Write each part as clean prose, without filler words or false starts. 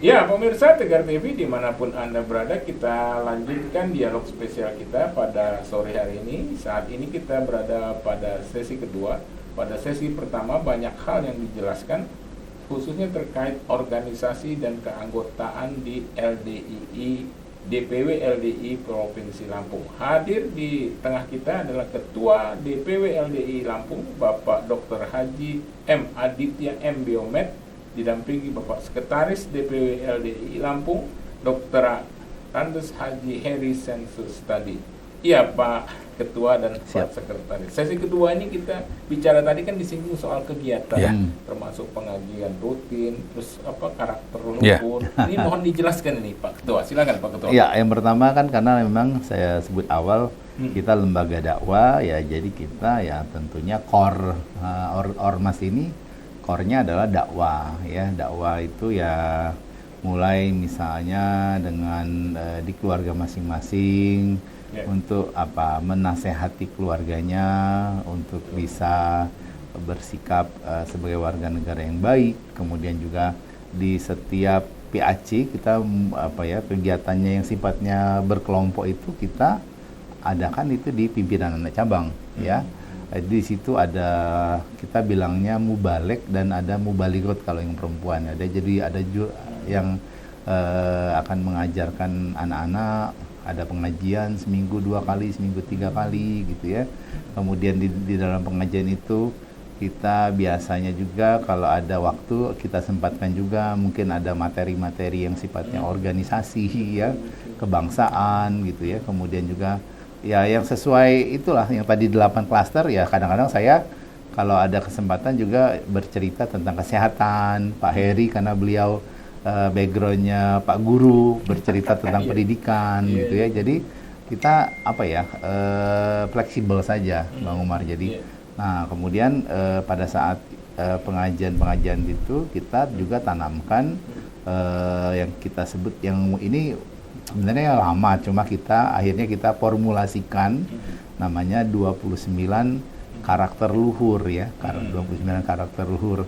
Ya, pemirsa Tegar TV dimanapun Anda berada, kita lanjutkan dialog spesial kita pada sore hari ini. Saat ini kita berada pada sesi kedua. Pada sesi pertama banyak hal yang dijelaskan, khususnya terkait organisasi dan keanggotaan di LDII, DPW LDII Provinsi Lampung. Hadir di tengah kita adalah Ketua DPW LDII Lampung, Bapak Dr. Haji M. Aditya M. Biomed, didampingi Bapak Sekretaris DPW LDII Lampung, Dr. Andes Haji Heri Sensus tadi. Iya Pak Ketua dan Pak Sekretaris. Sesi kedua ini kita bicara tadi kan disinggung soal kegiatan, termasuk pengajian rutin, terus karakter luhur. Ini mohon dijelaskan ini Pak Ketua. Silakan Pak Ketua. Ya, yang pertama kan karena memang saya sebut awal kita lembaga dakwah ya, jadi kita ya tentunya core ormas ini core-nya adalah dakwah ya. Dakwah itu ya mulai misalnya dengan di keluarga masing-masing untuk menasehati keluarganya untuk bisa bersikap sebagai warga negara yang baik. Kemudian juga di setiap PAC kita kegiatannya yang sifatnya berkelompok itu kita adakan itu di pimpinan anak cabang ya. Di situ ada kita bilangnya mubalek dan ada mubaligot kalau yang perempuan. Jadi ada yang akan mengajarkan anak-anak, ada pengajian seminggu 2 kali, seminggu 3 kali gitu ya. Kemudian di dalam pengajian itu kita biasanya juga kalau ada waktu kita sempatkan juga mungkin ada materi-materi yang sifatnya organisasi ya, kebangsaan gitu ya. Kemudian juga ya yang sesuai itulah yang tadi 8 klaster ya. Kadang-kadang saya kalau ada kesempatan juga bercerita tentang kesehatan Pak Heri karena beliau backgroundnya Pak Guru, bercerita tentang pendidikan gitu ya. Jadi kita fleksibel saja Bang Umar. Jadi nah kemudian pada saat pengajian itu kita juga tanamkan yang kita sebut yang ini sebenarnya lama, cuma akhirnya kita formulasikan namanya 29 karakter luhur ya. 29 karakter luhur.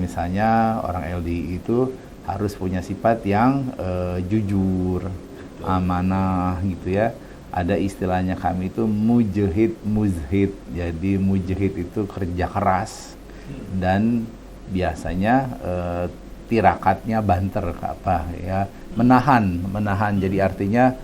Misalnya orang LDI itu harus punya sifat yang jujur, amanah gitu ya. Ada istilahnya kami itu mujahid muzhid. Jadi mujahid itu kerja keras dan biasanya tirakatnya banter menahan. Jadi artinya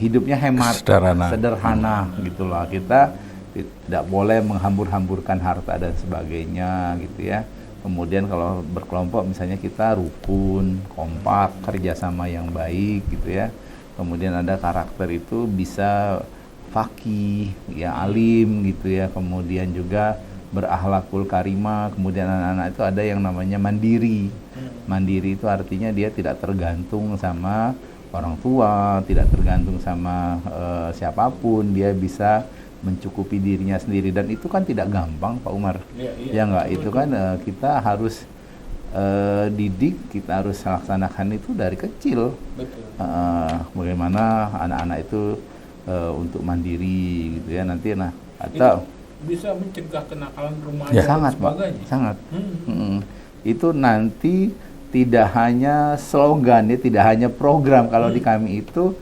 hidupnya hemat, sederhana gitulah. Kita tidak boleh menghambur-hamburkan harta dan sebagainya gitu ya. Kemudian kalau berkelompok misalnya kita rukun, kompak, kerjasama yang baik gitu ya. Kemudian ada karakter itu bisa faqih, ya alim gitu ya. Kemudian juga berakhlakul karimah. Kemudian anak-anak itu ada yang namanya mandiri. Mandiri itu artinya dia tidak tergantung sama orang tua, tidak tergantung sama siapapun. Dia bisa mencukupi dirinya sendiri, dan itu kan tidak gampang Pak Umar. Ya enggak, itu kan kita harus didik, kita harus laksanakan itu dari kecil. Bagaimana anak-anak itu untuk mandiri gitu ya. Nanti atau bisa mencegah kenakalan remaja sangat dan sebagainya. Pak, sangat. Itu nanti tidak hanya slogan ya, tidak hanya program. Kalau di kami itu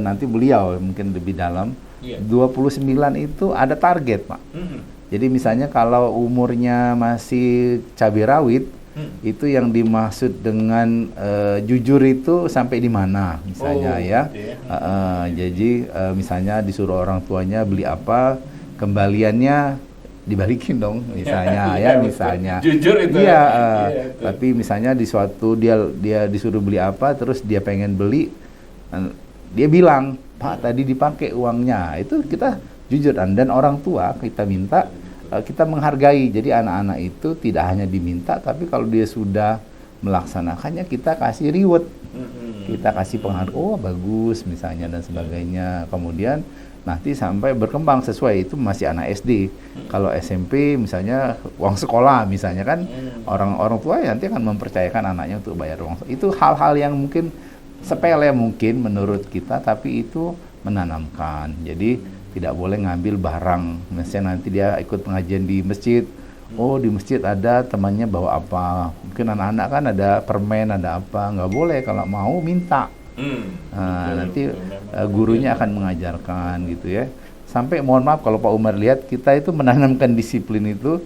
nanti beliau mungkin lebih dalam 29 itu ada target Pak. Jadi misalnya kalau umurnya masih cabai rawit, itu yang dimaksud dengan jujur itu sampai di mana misalnya Jadi misalnya disuruh orang tuanya beli apa, kembaliannya dibalikin dong misalnya misalnya. Jujur itu. Tapi misalnya di suatu dia disuruh beli apa, terus dia pengen beli, dia bilang, "Pak, tadi dipakai uangnya." Itu kita jujur, dan orang tua kita minta kita menghargai. Jadi anak-anak itu tidak hanya diminta, tapi kalau dia sudah melaksanakannya kita kasih reward. Kita kasih penghargaan, oh bagus misalnya dan sebagainya. Kemudian nanti sampai berkembang sesuai, itu masih anak SD. Kalau SMP misalnya uang sekolah misalnya kan, orang tua nanti akan mempercayakan anaknya untuk bayar uang. Itu hal-hal yang mungkin sepele mungkin menurut kita, tapi itu menanamkan. Jadi tidak boleh ngambil barang. Misalnya nanti dia ikut pengajian di masjid, Oh, di masjid ada temannya bawa apa? Mungkin anak-anak kan ada permen, ada apa? Nggak boleh, kalau mau minta. Nah, nanti gurunya akan mengajarkan gitu ya. Sampai mohon maaf kalau Pak Umar lihat, kita itu menanamkan disiplin itu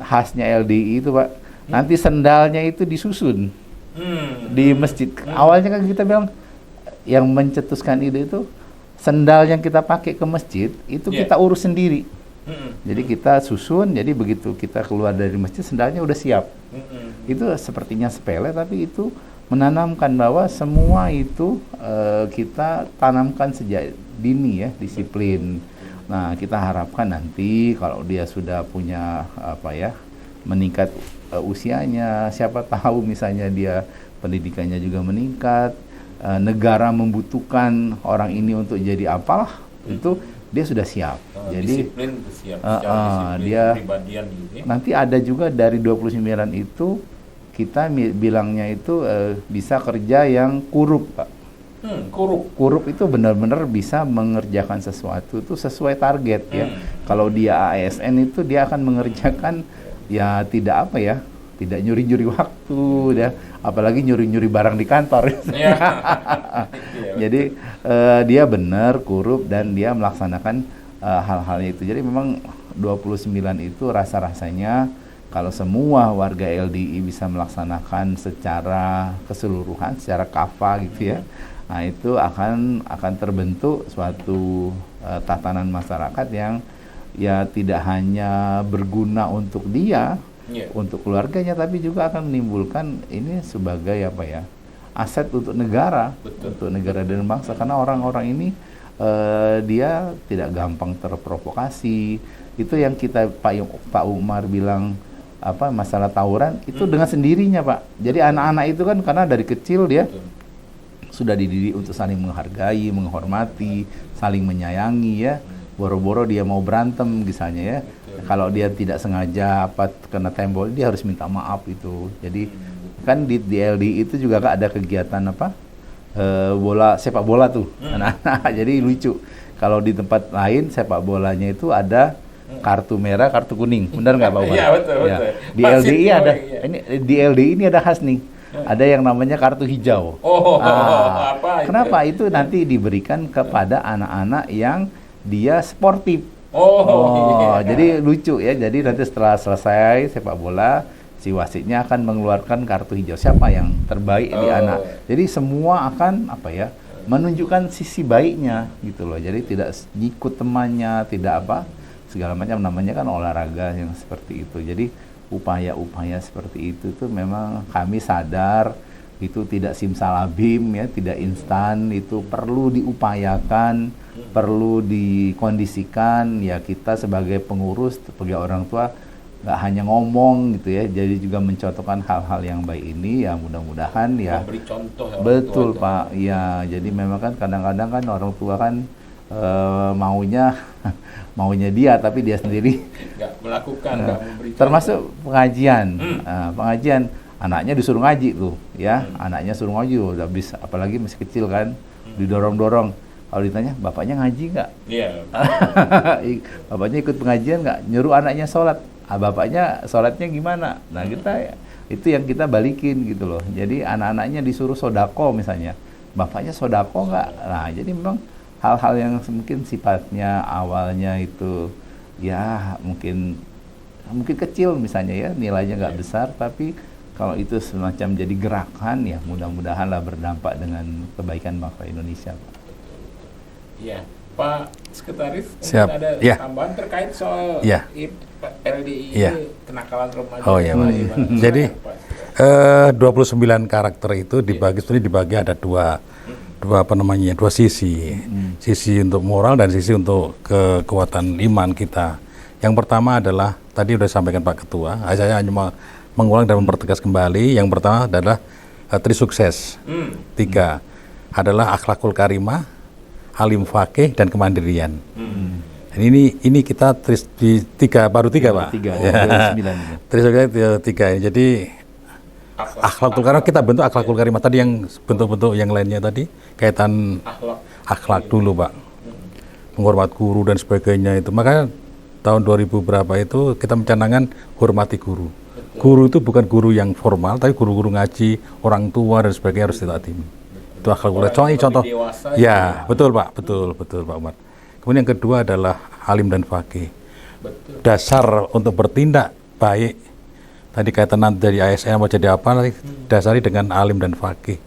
khasnya LDI itu Pak. Nanti sendalnya itu disusun di masjid. Awalnya kan kita bilang yang mencetuskan ide itu sendal yang kita pakai ke masjid itu kita urus sendiri. Jadi kita susun, jadi begitu kita keluar dari masjid sendalnya udah siap. Itu sepertinya sepele, tapi itu menanamkan bahwa semua itu kita tanamkan sejak dini ya, disiplin. Nah, kita harapkan nanti kalau dia sudah punya meningkat usianya, siapa tahu misalnya dia pendidikannya juga meningkat, negara membutuhkan orang ini untuk jadi apalah, itu dia sudah siap. Jadi disiplin siap, dia kepribadian gitu ya. nanti ada juga dari 29 itu kita bilangnya itu bisa kerja yang kurup, Pak. Kurup itu benar-benar bisa mengerjakan sesuatu itu sesuai target ya. Kalau dia ASN itu dia akan mengerjakan ya tidak tidak nyuri-nyuri waktu ya, apalagi nyuri-nyuri barang di kantor. Jadi dia benar kurup dan dia melaksanakan hal-hal itu. Jadi memang 29 itu rasa-rasanya kalau semua warga LDI bisa melaksanakan secara keseluruhan, secara kafah gitu ya. Nah, itu akan terbentuk suatu tatanan masyarakat yang ya tidak hanya berguna untuk dia, untuk keluarganya, tapi juga akan menimbulkan ini sebagai aset untuk negara, untuk negara dan bangsa. Karena orang-orang ini dia tidak gampang terprovokasi. Itu yang Pak Umar bilang masalah tawuran itu dengan sendirinya, Pak. Jadi anak-anak itu kan karena dari kecil dia sudah dididik untuk saling menghargai, menghormati, saling menyayangi ya. Boro-boro dia mau berantem misalnya ya. Kalau dia tidak sengaja kena tembok, dia harus minta maaf itu. Jadi kan di LDI itu juga ada kegiatan sepak bola tuh. Anak-anak. Jadi lucu. Kalau di tempat lain sepak bolanya itu ada kartu merah, kartu kuning. Benar nggak Pak Umar? Iya, betul. Di LDI ada di LDI ini ada khas nih. Ada yang namanya kartu hijau. Kenapa itu nanti diberikan kepada anak-anak yang dia sportif. Jadi lucu ya. Jadi nanti setelah selesai sepak bola, si wasitnya akan mengeluarkan kartu hijau siapa yang terbaik di anak. Jadi semua akan menunjukkan sisi baiknya gitu loh. Jadi tidak ngikut temannya, tidak segala macam, namanya kan olahraga yang seperti itu. Jadi upaya-upaya seperti itu tuh memang kami sadar itu tidak simsalabim ya, tidak instan, itu perlu diupayakan, perlu dikondisikan ya. Kita sebagai pengurus, sebagai orang tua nggak hanya ngomong gitu ya, jadi juga mencontohkan hal-hal yang baik ini ya, mudah-mudahan ya. Memberi contoh ya, betul Pak ya. Jadi memang kan kadang-kadang kan orang tua kan maunya dia, tapi dia sendiri nggak melakukan, nggak memberi contoh. Termasuk pengajian. Pengajian anaknya disuruh ngaji tuh ya, anaknya suruh ngaji udah bisa, apalagi masih kecil kan, didorong-dorong. Kalau ditanya bapaknya ngaji nggak? Bapaknya ikut pengajian nggak? Nyuruh anaknya sholat, bapaknya sholatnya gimana? Nah kita itu yang kita balikin gitu loh. Jadi anak-anaknya disuruh sodako misalnya, bapaknya sodako nggak? Nah jadi memang hal-hal yang mungkin sifatnya awalnya itu ya mungkin kecil misalnya ya, nilainya nggak besar, tapi kalau itu semacam jadi gerakan ya mudah-mudahanlah berdampak dengan kebaikan bangsa Indonesia, Pak. Iya, Pak Sekretaris, Siap. Ada tambahan terkait soal LDI ini kenakalan remaja. Jadi 29 karakter itu dibagi ada dua sisi. Sisi untuk moral dan sisi untuk kekuatan iman kita. Yang pertama adalah tadi sudah disampaikan Pak Ketua, saya hanya mengulang dan mempertegas kembali. Yang pertama adalah trisukses. 3 adalah akhlakul karimah, alim fakih, dan kemandirian. Ini kita baru tiga Pak. Trisukses 3. Jadi akhlakul karimah kita bentuk akhlakul karimah tadi, yang bentuk-bentuk yang lainnya tadi kaitan akhlak dulu Pak, menghormat guru dan sebagainya itu. Maka tahun 2000 berapa itu kita mencanangkan hormati guru. Guru itu bukan guru yang formal, tapi guru-guru ngaji, orang tua dan sebagainya harus ditaati. Itu akhlakul contoh. Ya, betul Pak, betul Pak Umar. Kemudian yang kedua adalah alim dan faqih. Dasar untuk bertindak baik. Tadi kaitan nanti dari ASN mau jadi apa, nanti dasari dengan alim dan faqih.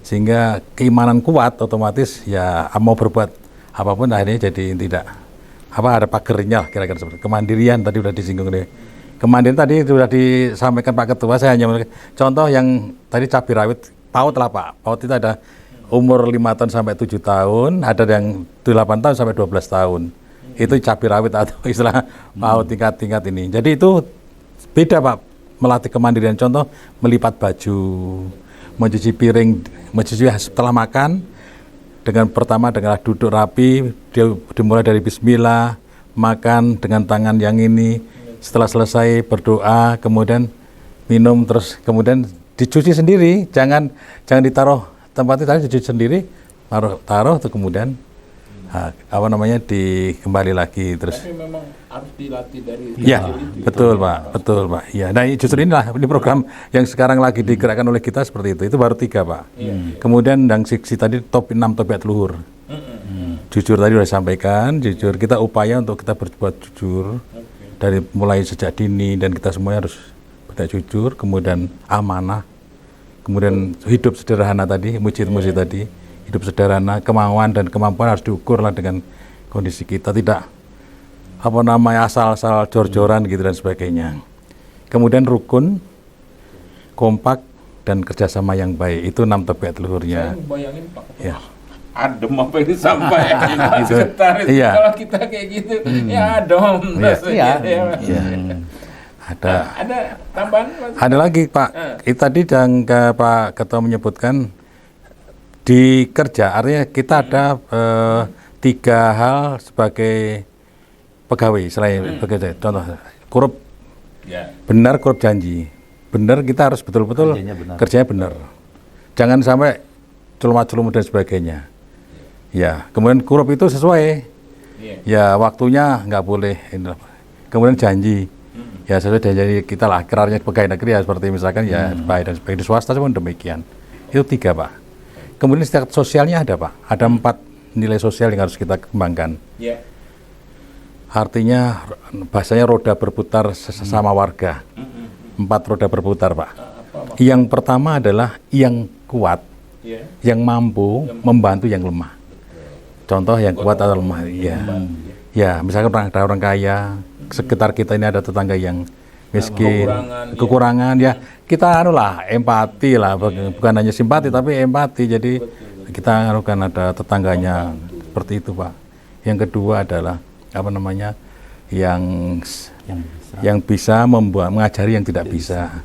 Sehingga keimanan kuat otomatis ya mau berbuat apapun akhirnya jadi tidak ada pagernya kira-kira seperti kemandirian tadi sudah disinggung deh. Kemandirian tadi sudah disampaikan Pak Ketua, saya hanya contoh yang tadi cabai rawit PAUD lah Pak. PAUD itu ada umur 5 tahun sampai 7 tahun, ada yang 8 tahun sampai 12 tahun. Itu cabai rawit atau istilah PAUD tingkat-tingkat ini. Jadi itu beda Pak, melatih kemandirian. Contoh melipat baju, mencuci piring, mencuci setelah makan, dengan pertama dengan duduk rapi, dimulai dari bismillah, makan dengan tangan yang ini, setelah selesai berdoa, kemudian minum, terus kemudian dicuci sendiri, jangan ditaruh tempatnya, tadi dicuci sendiri, taruh tuh kemudian kembali lagi terus. Tapi memang harus dilatih dari ya, betul Pak. Ya, nah justru ini program yang sekarang lagi digerakkan oleh kita seperti itu. Itu baru 3 Pak. Kemudian yang siksi tadi 6 tabiat luhur. Jujur tadi sudah disampaikan, jujur kita upaya untuk kita berbuat jujur dari mulai sejak dini dan kita semuanya harus berbuat jujur, kemudian amanah, kemudian hidup sederhana tadi, mujid tadi. Hidup sederhana, kemauan dan kemampuan harus diukur lah dengan kondisi kita, tidak asal-asal jor-joran gitu dan sebagainya. Kemudian rukun, kompak dan kerjasama yang baik, itu 6 tabiat luhurnya. Saya bayangin Pak, ya. Adem apa ini sampai sekretaris kalau kita kayak gitu, ya adem. Ada tambahan? Ada lagi Pak, itu tadi yang Pak Ketua menyebutkan di kerja, artinya kita ada 3 hal sebagai pegawai selain bekerja. Contoh, korup, benar korup janji, benar kita harus betul-betul kerjanya benar. Jangan sampai celuma-celuma dan sebagainya. Ya, kemudian korup itu sesuai. Ya, waktunya nggak boleh. Kemudian janji. Ya, sesuai janji kita lah. Kerarnya pegawai negeri ya seperti misalkan ya baik dan sebagainya. Di swasta pun demikian. Itu 3 Pak. Kemudian setiap sosialnya ada Pak. Ada 4 nilai sosial yang harus kita kembangkan. Artinya bahasanya roda berputar sesama warga. 4 roda berputar Pak. Yang pertama adalah yang kuat, yang mampu membantu yang lemah. Contoh yang kuat atau lemah, ya misalkan ada orang kaya, sekitar kita ini ada tetangga yang miskin, kekurangan, ya kita empati lah, bukan hanya simpati tapi empati. Jadi kita ada tetangganya seperti itu Pak. Yang kedua adalah yang bisa mengajari yang tidak bisa.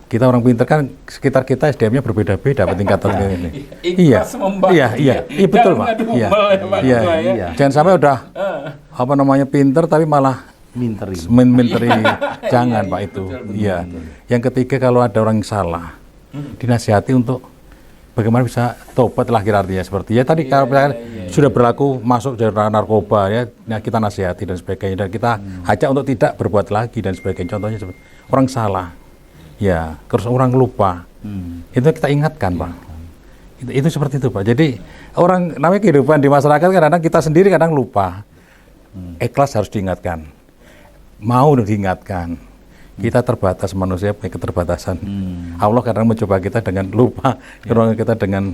Kita orang pintar kan sekitar kita SDM-nya berbeda-beda tingkatan ini. Iya, betul Pak. Iya. Jangan sampai udah pintar tapi malah minteri. Jangan Pak itu. Iya. Yang ketiga, kalau ada orang yang salah, dinasihati untuk bagaimana bisa tobat lah artinya seperti ya tadi kalau sudah berlaku masuk dari narkoba ya, nah kita nasihati dan sebagainya dan kita ajak untuk tidak berbuat lagi dan sebagainya. Contohnya seperti orang salah. Ya, terus orang lupa, itu kita ingatkan Pak. Itu seperti itu Pak. Jadi orang namanya kehidupan di masyarakat kadang kita sendiri kadang lupa. Ikhlas harus diingatkan, mau diingatkan. Kita terbatas, manusia punya keterbatasan. Allah kadang mencoba kita dengan lupa, kita dengan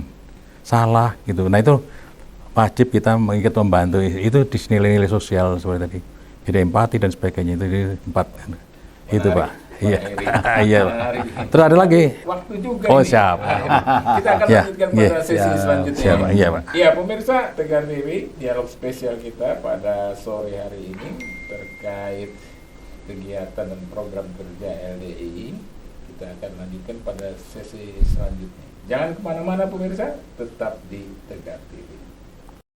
salah gitu. Nah itu wajib kita mengingat membantu. Itu di nilai-nilai sosial seperti tadi. Jadi empati dan sebagainya itu 4 itu Pak. Iya. Terus ada lagi. Waktu juga. Oh siap. Kita akan lanjutkan pada sesi selanjutnya. Iya Pak. Iya pemirsa Tegar TV, dialog spesial kita pada sore hari ini terkait kegiatan dan program kerja LDI. Kita akan lanjutkan pada sesi selanjutnya. Jangan kemana-mana pemirsa, tetap di Tegar TV.